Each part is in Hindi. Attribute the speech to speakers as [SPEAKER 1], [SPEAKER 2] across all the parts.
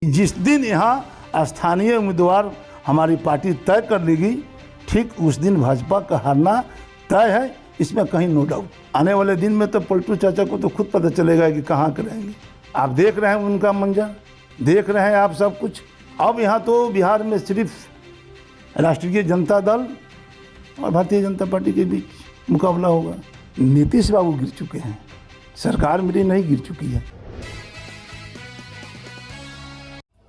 [SPEAKER 1] जिस दिन यहाँ स्थानीय उम्मीदवार हमारी पार्टी तय कर लेगी, ठीक उस दिन भाजपा का हारना तय है, इसमें कहीं नो डाउट। आने वाले दिन में तो पलटू चाचा को तो खुद पता चलेगा कि कहाँ के रहेंगे। आप देख रहे हैं उनका मंजर, देख रहे हैं आप सब कुछ। अब यहाँ तो बिहार में सिर्फ राष्ट्रीय जनता दल और भारतीय जनता पार्टी के बीच मुकाबला होगा। नीतीश बाबू गिर चुके हैं, सरकार मेरी नहीं गिर चुकी है।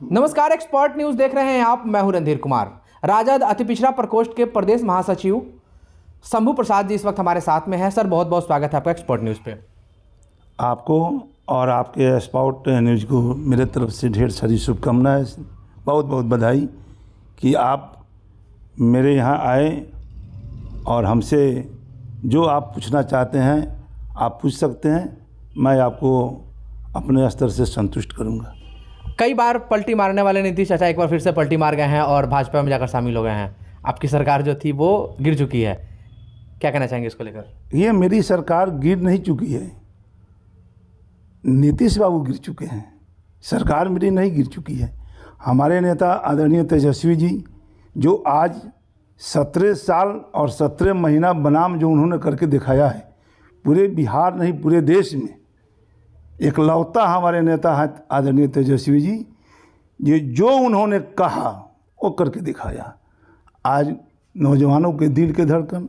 [SPEAKER 2] नमस्कार, एक्सपर्ट न्यूज देख रहे हैं आप। मैं हूं रणधीर कुमार। राजद अति पिछड़ा प्रकोष्ठ के प्रदेश महासचिव शंभू प्रसाद जी इस वक्त हमारे साथ में हैं। सर, बहुत बहुत स्वागत है आपका एक्सपर्ट न्यूज पे।
[SPEAKER 1] आपको और आपके एक्सपर्ट न्यूज को मेरे तरफ से ढेर सारी शुभकामनाएं, बहुत बहुत बधाई कि आप मेरे यहाँ आए और हमसे जो आप पूछना चाहते हैं आप पूछ सकते हैं। मैं आपको अपने स्तर से संतुष्ट करूँगा।
[SPEAKER 2] कई बार पलटी मारने वाले नीतीश चाचा एक बार फिर से पलटी मार गए हैं और भाजपा में जाकर शामिल हो गए हैं। आपकी सरकार जो थी वो गिर चुकी है, क्या कहना चाहेंगे इसको लेकर?
[SPEAKER 1] ये मेरी सरकार गिर नहीं चुकी है, नीतीश बाबू गिर चुके हैं, सरकार मेरी नहीं गिर चुकी है। हमारे नेता आदरणीय तेजस्वी जी जो आज 17 साल और 17 महीना बनाम जो उन्होंने करके दिखाया है, पूरे बिहार नहीं पूरे देश में एकलौता हमारे नेता हैं आदरणीय तेजस्वी जी। ये जो उन्होंने कहा वो करके दिखाया। आज नौजवानों के दिल के धड़कन,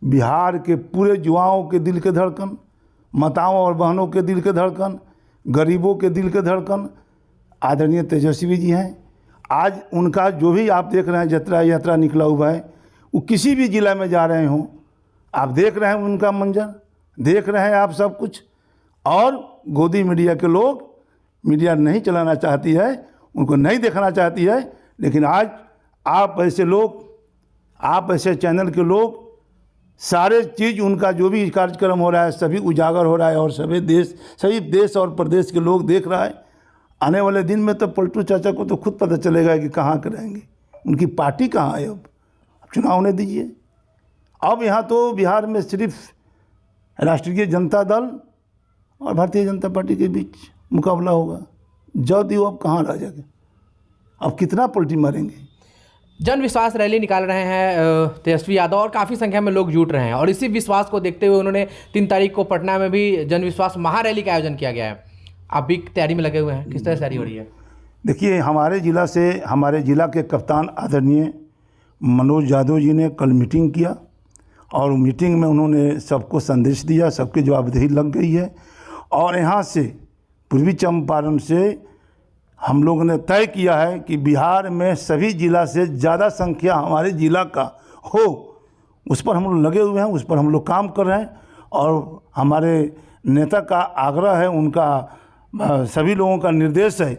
[SPEAKER 1] बिहार के पूरे युवाओं के दिल के धड़कन, माताओं और बहनों के दिल के धड़कन, गरीबों के दिल के धड़कन आदरणीय तेजस्वी जी हैं। आज उनका जो भी आप देख रहे हैं यात्रा निकला हुआ है, वो किसी भी ज़िला में जा रहे हों, आप देख रहे हैं उनका मंजर, देख रहे हैं आप सब कुछ। और गोदी मीडिया के लोग मीडिया नहीं चलाना चाहती है, उनको नहीं देखना चाहती है, लेकिन आज आप ऐसे लोग, आप ऐसे चैनल के लोग, सारे चीज़ उनका जो भी कार्यक्रम हो रहा है सभी उजागर हो रहा है और सभी देश और प्रदेश के लोग देख रहा है। आने वाले दिन में तो पलटू चाचा को तो खुद पता चलेगा कि कहाँ के रहेंगे, उनकी पार्टी कहाँ है। अब चुनाव होने दीजिए। अब यहाँ तो बिहार में सिर्फ राष्ट्रीय जनता दल और भारतीय जनता पार्टी के बीच मुकाबला होगा। जदयू अब कहाँ रह जाएगा, अब कितना पलटी मारेंगे।
[SPEAKER 2] जन विश्वास रैली निकाल रहे हैं तेजस्वी यादव और काफ़ी संख्या में लोग जुट रहे हैं और इसी विश्वास को देखते हुए उन्होंने 3 तारीख को पटना में भी जन विश्वास महारैली का आयोजन किया गया है। आप भी तैयारी में लगे हुए हैं, किस तरह से तैयारी हो रही है?
[SPEAKER 1] देखिए, हमारे ज़िला के कप्तान आदरणीय मनोज यादव जी ने कल मीटिंग किया और मीटिंग में उन्होंने सबको संदेश दिया, सबकी जवाबदेही लग गई है। और यहाँ से पूर्वी चंपारण से हम लोगों ने तय किया है कि बिहार में सभी ज़िला से ज़्यादा संख्या हमारे ज़िला का हो, उस पर हम लोग लगे हुए हैं, उस पर हम लोग काम कर रहे हैं। और हमारे नेता का आग्रह है, उनका सभी लोगों का निर्देश है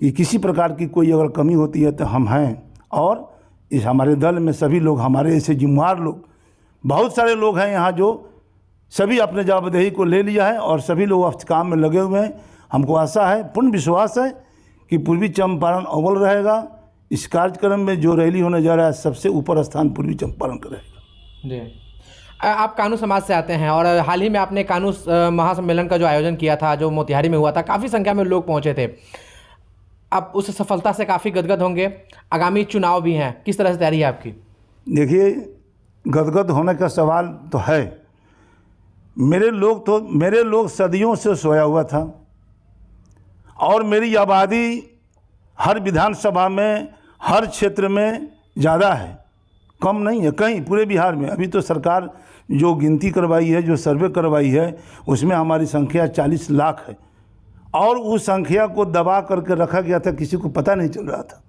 [SPEAKER 1] कि किसी प्रकार की कोई अगर कमी होती है तो हम हैं। और इस हमारे दल में सभी लोग, हमारे ऐसे जिम्मेदार लोग, बहुत सारे लोग हैं यहाँ जो सभी अपने जवाबदेही को ले लिया है और सभी लोग इस काम में लगे हुए हैं। हमको आशा है, पूर्ण विश्वास है कि पूर्वी चंपारण अव्वल रहेगा। इस कार्यक्रम में जो रैली होने जा रहा है सबसे ऊपर स्थान पूर्वी चंपारण का रहेगा।
[SPEAKER 2] जी, आप कानू समाज से आते हैं और हाल ही में आपने कानू महासम्मेलन का जो आयोजन किया था, जो मोतिहारी में हुआ था, काफ़ी संख्या में लोग पहुँचे थे। आप उस सफलता से काफ़ी गदगद होंगे। आगामी चुनाव भी हैं, किस तरह से तैयारी है आपकी?
[SPEAKER 1] देखिए, गदगद होने का सवाल तो है। मेरे लोग सदियों से सोया हुआ था और मेरी आबादी हर विधानसभा में, हर क्षेत्र में ज़्यादा है, कम नहीं है कहीं पूरे बिहार में। अभी तो सरकार जो गिनती करवाई है, जो सर्वे करवाई है, उसमें हमारी संख्या 40 लाख है और उस संख्या को दबा करके रखा गया था, किसी को पता नहीं चल रहा था।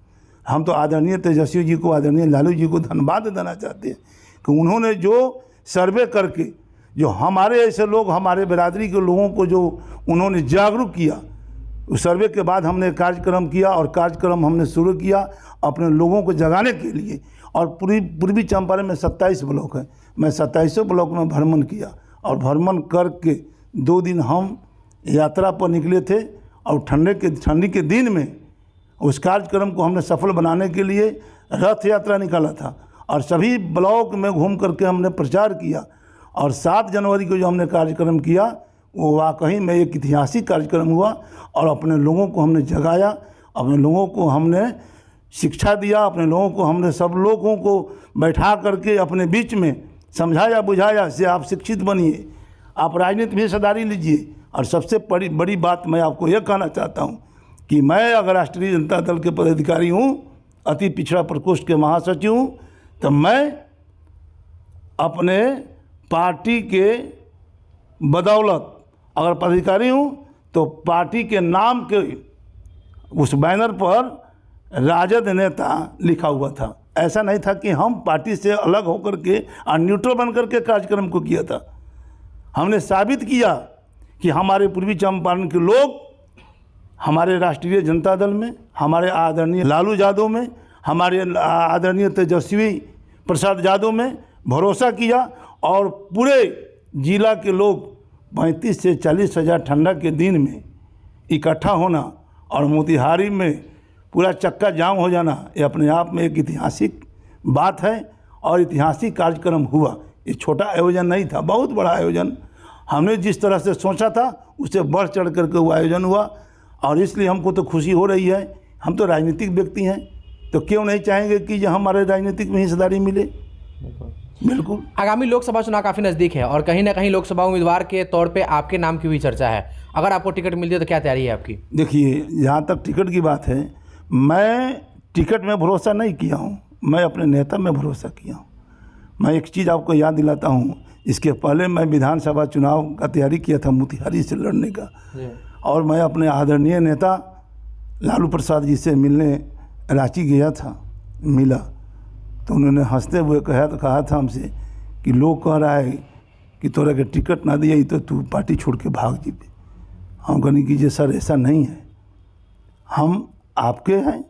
[SPEAKER 1] हम तो आदरणीय तेजस्वी जी को, आदरणीय लालू जी को धन्यवाद देना चाहते हैं कि उन्होंने जो सर्वे करके जो हमारे ऐसे लोग, हमारे बिरादरी के लोगों को जो उन्होंने जागरूक किया, उस सर्वे के बाद हमने कार्यक्रम किया और कार्यक्रम हमने शुरू किया अपने लोगों को जगाने के लिए। और पूर्वी चंपारण में 27 ब्लॉक है, मैं 27 ब्लॉक में भ्रमण किया और भ्रमण करके 2 दिन हम यात्रा पर निकले थे। और ठंडी के दिन में उस कार्यक्रम को हमने सफल बनाने के लिए रथ यात्रा निकाला था और सभी ब्लॉक में घूम करके हमने प्रचार किया। और 7 जनवरी को जो हमने कार्यक्रम किया वो वाकई में एक ऐतिहासिक कार्यक्रम हुआ और अपने लोगों को हमने जगाया अपने लोगों को हमने शिक्षा दिया, अपने लोगों को हमने सब लोगों को बैठा करके अपने बीच में समझाया बुझाया से आप शिक्षित बनिए, आप राजनीति में हिस्सेदारी लीजिए। और सबसे बड़ी बात मैं आपको यह कहना चाहता हूँ कि मैं अगर राष्ट्रीय जनता दल के पदाधिकारी हूँ, अति पिछड़ा प्रकोष्ठ के महासचिव हूँ, तो मैं अपने पार्टी के बदौलत अगर पदाधिकारी हूँ तो पार्टी के नाम के उस बैनर पर राजद नेता लिखा हुआ था। ऐसा नहीं था कि हम पार्टी से अलग होकर के और न्यूट्रल बन करके कार्यक्रम को किया था। हमने साबित किया कि हमारे पूर्वी चंपारण के लोग हमारे राष्ट्रीय जनता दल में, हमारे आदरणीय लालू यादव में, हमारे आदरणीय तेजस्वी प्रसाद यादव में भरोसा किया और पूरे जिला के लोग 35 से 40 हज़ार ठंडा के दिन में इकट्ठा होना और मोतिहारी में पूरा चक्का जाम हो जाना, ये अपने आप में एक ऐतिहासिक बात है और ऐतिहासिक कार्यक्रम हुआ। ये छोटा आयोजन नहीं था, बहुत बड़ा आयोजन। हमने जिस तरह से सोचा था उससे बढ़ चढ़ करके वो आयोजन हुआ और इसलिए हमको तो खुशी हो रही है। हम तो राजनीतिक व्यक्ति हैं, तो क्यों नहीं चाहेंगे कि हमारे राजनीतिक में हिस्सेदारी मिले। बिल्कुल।
[SPEAKER 2] आगामी लोकसभा चुनाव काफ़ी नज़दीक है और कहीं ना कहीं लोकसभा उम्मीदवार के तौर पे आपके नाम की भी चर्चा है। अगर आपको टिकट मिलती है तो क्या तैयारी है आपकी?
[SPEAKER 1] देखिए, जहाँ तक टिकट की बात है, मैं टिकट में भरोसा नहीं किया हूँ, मैं अपने नेता में भरोसा किया हूँ। मैं एक चीज़ आपको याद दिलाता हूँ, इसके पहले मैं विधानसभा चुनाव का तैयारी किया था मोतिहारी से लड़ने का, और मैं अपने आदरणीय नेता लालू प्रसाद जी से मिलने रांची गया था। मिला तो उन्होंने हंसते हुए कहा था हमसे कि लोग कह रहा है कि तोरा के टिकट ना दिया तो तू पार्टी छोड़ के भाग जीबे। हम कहने कीजिए सर, ऐसा नहीं है, हम आपके हैं।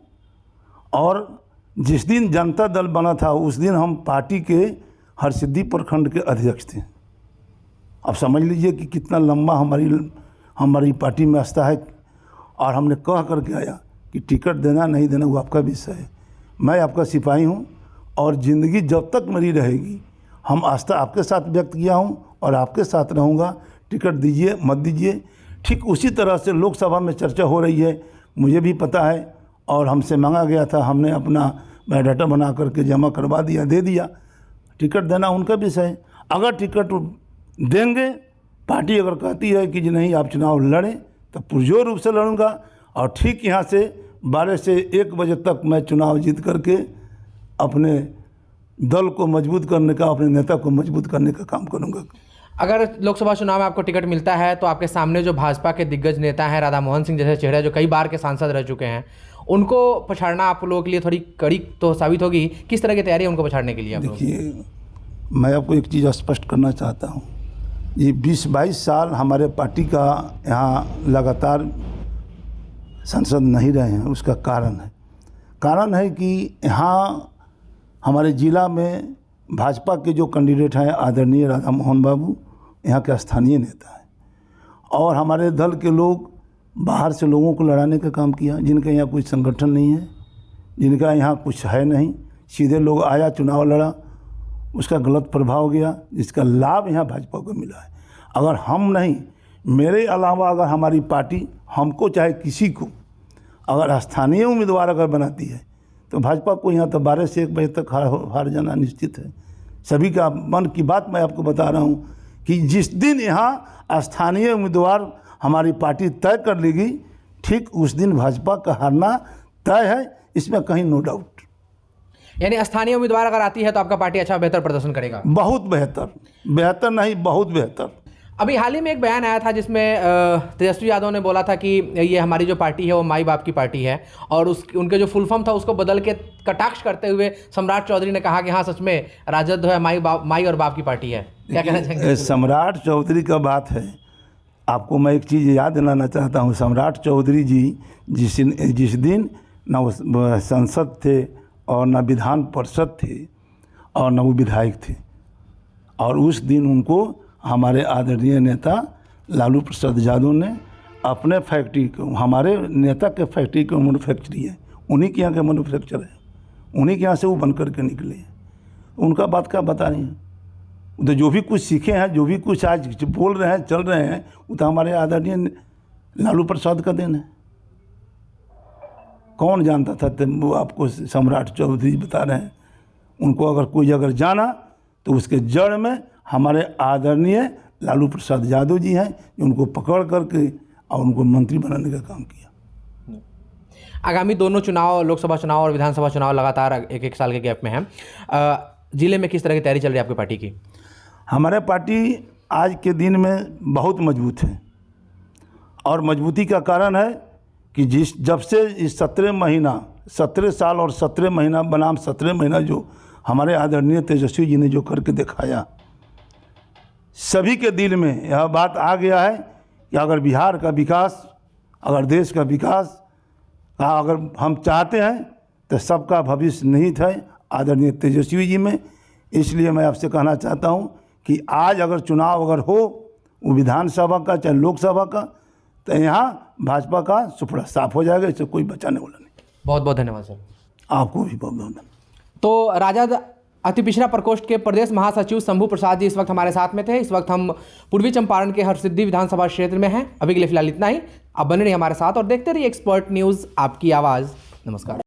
[SPEAKER 1] और जिस दिन जनता दल बना था उस दिन हम पार्टी के हरसिद्धि प्रखंड के अध्यक्ष थे। अब समझ लीजिए कि कितना लंबा हमारी पार्टी में आस्था है। और हमने कह करके आया कि टिकट देना नहीं देना वो आपका विषय है, मैं आपका सिपाही हूँ और ज़िंदगी जब तक मेरी रहेगी हम आस्था आपके साथ व्यक्त किया हूँ और आपके साथ रहूँगा। टिकट दीजिए मत दीजिए। ठीक उसी तरह से लोकसभा में चर्चा हो रही है, मुझे भी पता है और हमसे मांगा गया था, हमने अपना बायोडाटा बना करके जमा करवा दिया, दे दिया। टिकट देना उनका विषय है। अगर टिकट देंगे, पार्टी अगर कहती है कि नहीं आप चुनाव लड़ें, तो पुरजोर रूप से लड़ूंगा और ठीक यहाँ से 12 से 1 बजे तक मैं चुनाव जीत करके अपने दल को मजबूत करने का, अपने नेता को मजबूत करने का काम करूंगा।
[SPEAKER 2] अगर लोकसभा चुनाव में आपको टिकट मिलता है तो आपके सामने जो भाजपा के दिग्गज नेता हैं, राधा मोहन सिंह जैसे चेहरे जो कई बार के सांसद रह चुके हैं, उनको पछाड़ना आप लोगों के लिए थोड़ी कड़ी तो साबित होगी। किस तरह की तैयारी है उनको पछाड़ने के लिए?
[SPEAKER 1] देखिए, मैं आपको एक चीज़ स्पष्ट करना चाहता हूँ, ये 20-22 साल हमारे पार्टी का यहाँ लगातार सांसद नहीं रहे हैं। उसका कारण है कि यहाँ हमारे ज़िला में भाजपा के जो कैंडिडेट हैं आदरणीय राधा मोहन बाबू यहाँ के स्थानीय नेता हैं और हमारे दल के लोग बाहर से लोगों को लड़ाने का काम किया, जिनका यहाँ कोई संगठन नहीं है, जिनका यहाँ कुछ है नहीं, सीधे लोग आया चुनाव लड़ा, उसका गलत प्रभाव गया, जिसका लाभ यहाँ भाजपा को मिला है। अगर हम नहीं, मेरे अलावा अगर हमारी पार्टी हमको चाहे किसी को अगर स्थानीय उम्मीदवार अगर बनाती है तो भाजपा को यहाँ तो 12 से 1 बजे तक हार जाना निश्चित है। सभी का मन की बात मैं आपको बता रहा हूँ कि जिस दिन यहाँ स्थानीय उम्मीदवार हमारी पार्टी तय कर लेगी, ठीक उस दिन भाजपा का हारना तय है, इसमें कहीं नो डाउट।
[SPEAKER 2] यानी स्थानीय उम्मीदवार अगर आती है तो आपका पार्टी अच्छा बेहतर प्रदर्शन करेगा?
[SPEAKER 1] बहुत बेहतर नहीं, बहुत बेहतर।
[SPEAKER 2] अभी हाल ही में एक बयान आया था जिसमें तेजस्वी यादव ने बोला था कि ये हमारी जो पार्टी है वो माई बाप की पार्टी है और उनके जो फुल फॉर्म था उसको बदल के कटाक्ष करते हुए सम्राट चौधरी ने कहा कि हाँ सच में राजद है माई और बाप की पार्टी है। क्या कहना चाहेंगे? सम्राट
[SPEAKER 1] चौधरी का बात है, आपको मैं एक चीज़ याद दिलाना चाहता हूँ। सम्राट चौधरी जी जिस दिन न संसद थे और न विधान परिषद थे और न वो विधायक थे, और उस दिन उनको हमारे आदरणीय नेता लालू प्रसाद यादव ने अपने फैक्ट्री को, हमारे नेता के फैक्ट्री को मैन्युफैक्चरी है, उन्हीं के यहाँ के मैन्युफैक्चर है, उन्हीं के यहाँ से वो बन करके निकले हैं। उनका बात क्या बता रही हैं? तो जो भी कुछ सीखे हैं, जो भी कुछ आज बोल रहे हैं, चल रहे हैं, वो तो हमारे आदरणीय लालू प्रसाद का देन है। कौन जानता था, तो वो आपको सम्राट चौधरी बता रहे हैं। उनको अगर जाना तो उसके जड़ में हमारे आदरणीय लालू प्रसाद यादव जी हैं, जो उनको पकड़ करके और उनको मंत्री बनाने का काम किया।
[SPEAKER 2] आगामी दोनों चुनाव, लोकसभा चुनाव और विधानसभा चुनाव लगातार एक एक साल के गैप में हैं। जिले में किस तरह की तैयारी चल रही है आपकी पार्टी की?
[SPEAKER 1] हमारे पार्टी आज के दिन में बहुत मजबूत है, और मजबूती का कारण है कि जब से इस 17 साल और 17 महीना बनाम 17 महीना जो हमारे आदरणीय तेजस्वी जी ने जो करके दिखाया, सभी के दिल में यह बात आ गया है कि अगर बिहार का विकास, अगर देश का विकास अगर हम चाहते हैं तो सबका भविष्य निहित है आदरणीय तेजस्वी जी में। इसलिए मैं आपसे कहना चाहता हूं कि आज अगर चुनाव अगर हो, वो विधानसभा का चाहे लोकसभा का, तो यहाँ भाजपा का सुपड़ा साफ हो जाएगा, इससे कोई बचाने वाला नहीं।
[SPEAKER 2] बहुत बहुत धन्यवाद सर।
[SPEAKER 1] आपको भी बहुत बहुत धन्यवाद।
[SPEAKER 2] तो राजद अति पिछड़ा प्रकोष्ठ के प्रदेश महासचिव शंभू प्रसाद जी इस वक्त हमारे साथ में थे। इस वक्त हम पूर्वी चंपारण के हरसिद्धि विधानसभा क्षेत्र में हैं। अभी के लिए फिलहाल इतना ही। आप बने रहिए हमारे साथ और देखते रहिए एक्सपर्ट न्यूज़, आपकी आवाज़। नमस्कार।